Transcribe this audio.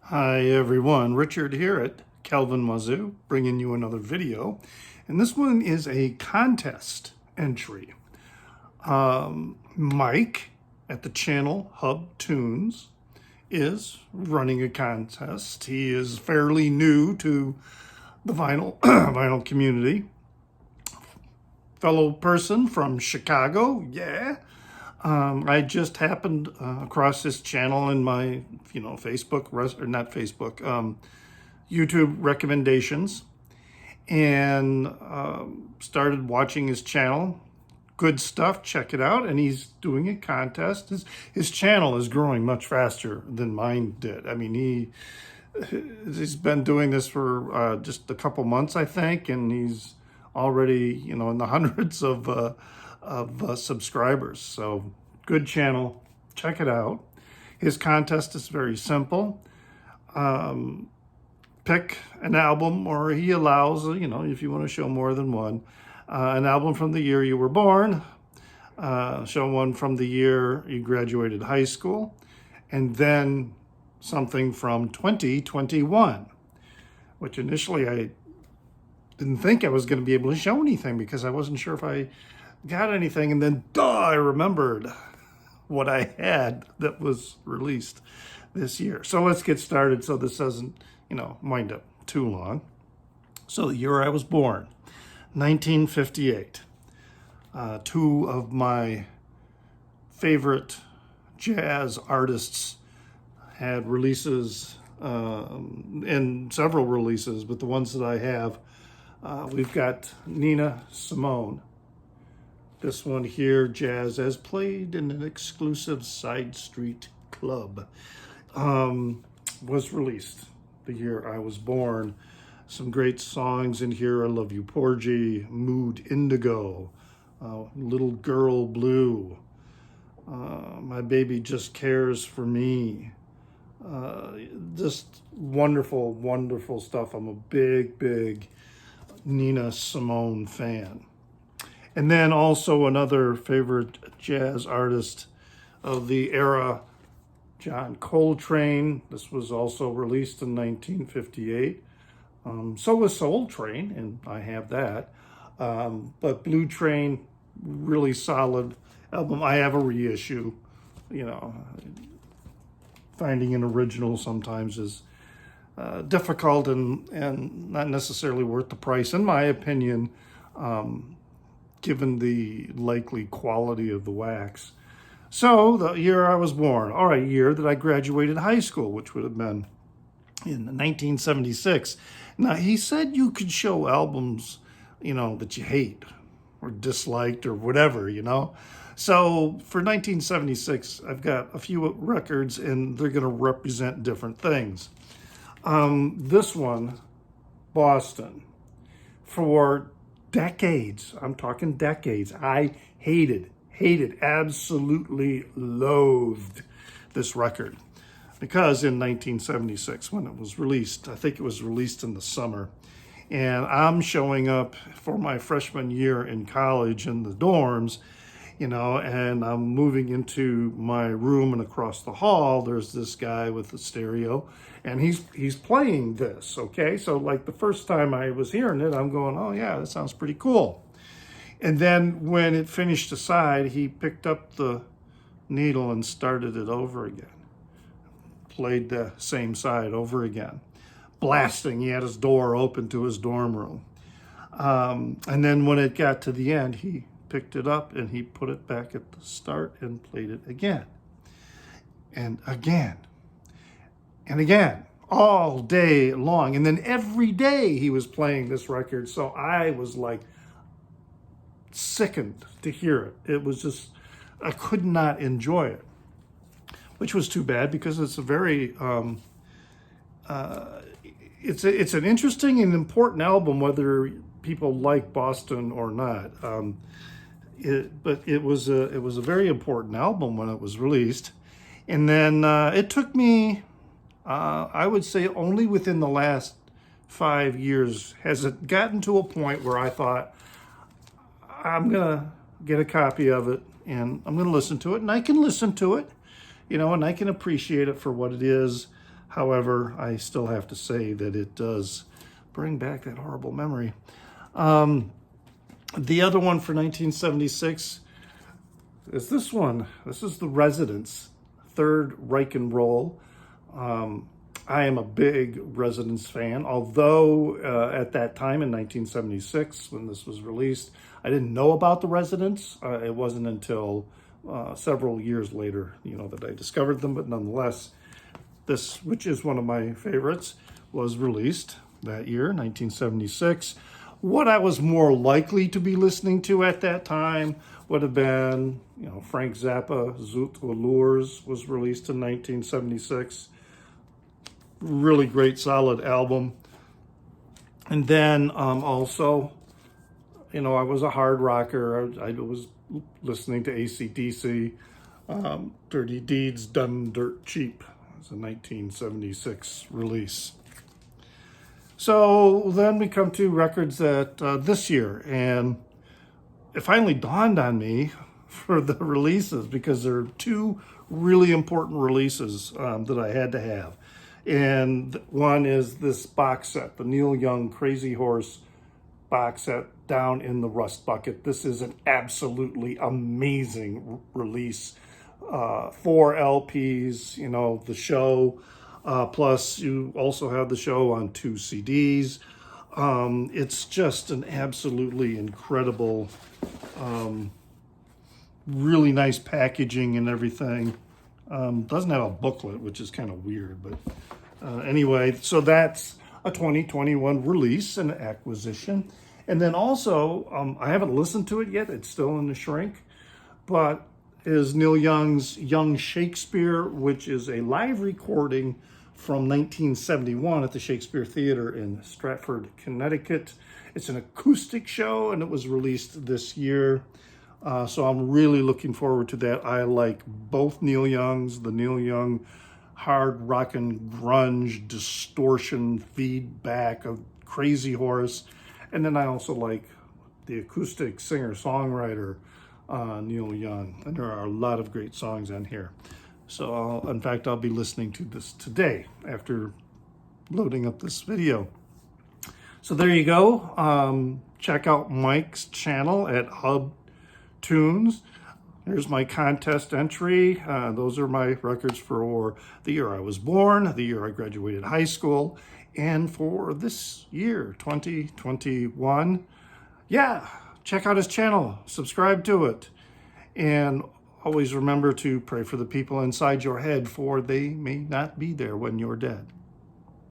Hi everyone, Richard here at Calvin Wazoo, bringing you another video. And this one is a contest entry. Mike at the channel Hub Tunes is running a contest. He is fairly new to the vinyl, vinyl community. Fellow person from Chicago, yeah. I just happened across this channel in my, Facebook, or not Facebook, YouTube recommendations, and started watching his channel. Good stuff, check it out. And he's doing a contest. His channel is growing much faster than mine did. I mean, he's been doing this for just a couple months, I think, and he's already, in the hundreds of subscribers. So good channel, check it out. His contest is very simple. Pick an album, or he allows, if you want to show more than one, an album from the year you were born, show one from the year you graduated high school, and then something from 2021, which initially I didn't think I was going to be able to show anything because I wasn't sure if I got anything. And then, I remembered what I had that was released this year. So let's get started so this doesn't, wind up too long. So the year I was born, 1958. Two of my favorite jazz artists had releases, and several releases, but the ones that I have, we've got Nina Simone. This one here, Jazz as Played in an Exclusive Side Street Club, was released the year I was born. Some great songs in here: I Love You Porgy, Mood Indigo, Little Girl Blue, My Baby Just Cares for Me. Just wonderful, wonderful stuff. I'm a big Nina Simone fan. And then also another favorite jazz artist of the era, John Coltrane. This was also released in 1958. So was Soul Train, and I have that. But Blue Train, really solid album. I have a reissue. Finding an original sometimes is difficult and not necessarily worth the price, in my opinion, given the likely quality of the wax. So the year I was born, all right, year that I graduated high school, which would have been in 1976. Now, he said you could show albums, that you hate or disliked or whatever, So for 1976, I've got a few records, and they're going to represent different things. This one, Boston, for decades, I'm talking decades, I hated, absolutely loathed this record. Because in 1976, when it was released, I think it was released in the summer, and I'm showing up for my freshman year in college in the dorms, and I'm moving into my room, and across the hall, there's this guy with the stereo, and he's playing this, okay? So like the first time I was hearing it, I'm going, oh yeah, that sounds pretty cool. And then when it finished aside, he picked up the needle and started it over again. Played the same side over again. Blasting, he had his door open to his dorm room. And then when it got to the end, he picked it up and he put it back at the start and played it again. And again. And again. All day long. And then every day he was playing this record. So I was like sickened to hear it. It was just, I could not enjoy it. Which was too bad, because it's a very, it's an interesting and important album, whether people like Boston or not. But it was a very important album when it was released. And then it took me, I would say only within the last 5 years has it gotten to a point where I thought, I'm going to get a copy of it and I'm going to listen to it, and I can listen to it, and I can appreciate it for what it is. However, I still have to say that it does bring back that horrible memory. The other one for 1976 is this one. This is The Residents, third Reich and Roll. I am a big Residents fan, although at that time in 1976, when this was released, I didn't know about the Residents. It wasn't until several years later, that I discovered them. But nonetheless, this, which is one of my favorites, was released that year, 1976. What I was more likely to be listening to at that time would have been, Frank Zappa, Zoot Allures was released in 1976. Really great, solid album. And then also, I was a hard rocker. I was listening to AC/DC. Dirty Deeds Done Dirt Cheap. It's a 1976 release. So then we come to records that this year, and it finally dawned on me for the releases, because there are two really important releases that I had to have. And one is this box set, the Neil Young Crazy Horse box set, Down in the Rust Bucket. This is an absolutely amazing release. 4 LPs, the show, plus you also have the show on 2 CDs. It's just an absolutely incredible, really nice packaging and everything. Doesn't have a booklet, which is kind of weird, but anyway, so that's a 2021 release and acquisition. And then also, I haven't listened to it yet. It's still in the shrink, but is Neil Young's Young Shakespeare, which is a live recording from 1971 at the Shakespeare Theater in Stratford, Connecticut. It's an acoustic show, and it was released this year. So I'm really looking forward to that. I like both Neil Youngs, the Neil Young hard rockin' grunge distortion feedback of Crazy Horse. And then I also like the acoustic singer-songwriter Neil Young. And there are a lot of great songs on here. So in fact, I'll be listening to this today after loading up this video. So there you go. Check out Mike's channel at Hub Tunes. Here's my contest entry. Those are my records for the year I was born, the year I graduated high school, and for this year, 2021. Yeah, check out his channel, subscribe to it, and always remember to pray for the people inside your head, for they may not be there when you're dead.